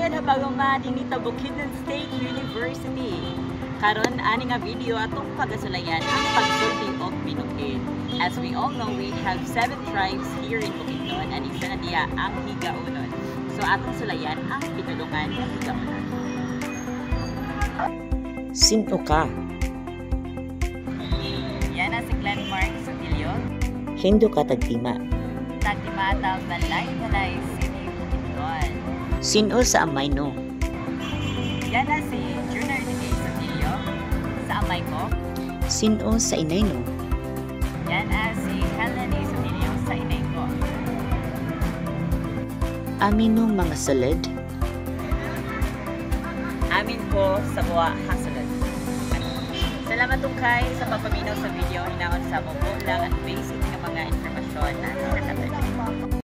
Dagan habaga din sa Bukidnon State University. Karon ani nga video atong pagasulayan ang pagsulti og Binukid. As we all know, we have 7 tribes here in Bukidnon and isa na diya ang Higaunon. So atong sulayan ang pinulungan ng Higaunon. Sino ka? Yan na si Glenmark Sotilio. Hindo ka tagtima. Tagtimataw Balay City, Bukidnon. Sino sa amay no? Yan na si Junior Decay Sotilio sa amay ko. Sino sa inay no? Yan na si Helen A. Sotilio sa inay ko. Amin no mga salad? Amin ko sa buwa hasalad. Salamat tungkay sa pagpaminaw sa video. Hinaon sa mong lang at basic na mga informasyon na